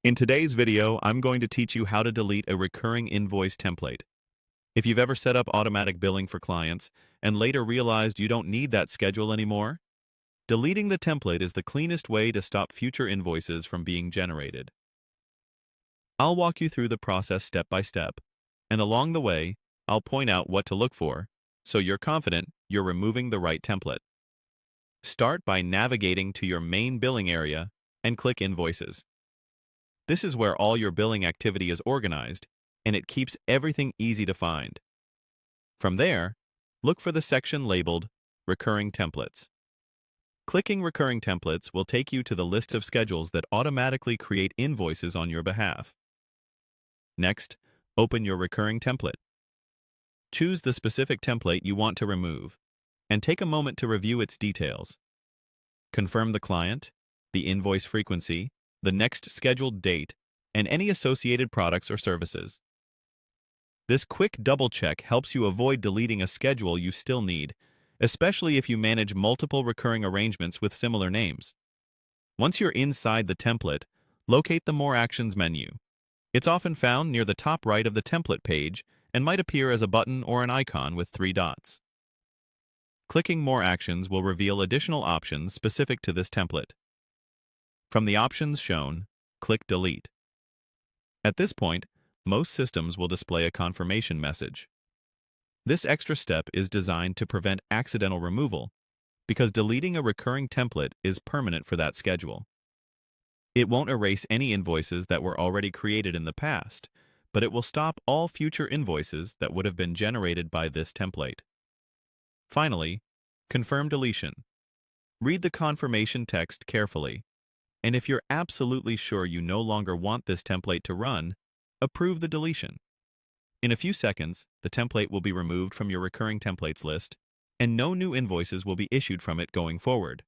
In today's video, I'm going to teach you how to delete a recurring invoice template. If you've ever set up automatic billing for clients and later realized you don't need that schedule anymore, deleting the template is the cleanest way to stop future invoices from being generated. I'll walk you through the process step by step, and along the way, I'll point out what to look for so you're confident you're removing the right template. Start by navigating to your main billing area and click Invoices. This is where all your billing activity is organized, and it keeps everything easy to find. From there, look for the section labeled Recurring Templates. Clicking Recurring Templates will take you to the list of schedules that automatically create invoices on your behalf. Next, open your recurring template. Choose the specific template you want to remove, and take a moment to review its details. Confirm the client, the invoice frequency, the next scheduled date, and any associated products or services. This quick double-check helps you avoid deleting a schedule you still need, especially if you manage multiple recurring arrangements with similar names. Once you're inside the template, locate the More Actions menu. It's often found near the top right of the template page and might appear as a button or an icon with 3 dots. Clicking More Actions will reveal additional options specific to this template. From the options shown, click Delete. At this point, most systems will display a confirmation message. This extra step is designed to prevent accidental removal because deleting a recurring template is permanent for that schedule. It won't erase any invoices that were already created in the past, but it will stop all future invoices that would have been generated by this template. Finally, confirm deletion. Read the confirmation text carefully, and if you're absolutely sure you no longer want this template to run, approve the deletion. In a few seconds, the template will be removed from your recurring templates list, and no new invoices will be issued from it going forward.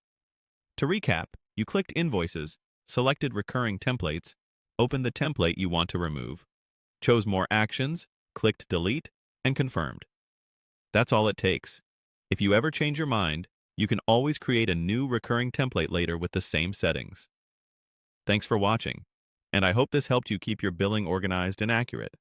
To recap, you clicked Invoices, selected Recurring Templates, opened the template you want to remove, chose More Actions, clicked Delete, and confirmed. That's all it takes. If you ever change your mind, you can always create a new recurring template later with the same settings. Thanks for watching, and I hope this helped you keep your billing organized and accurate.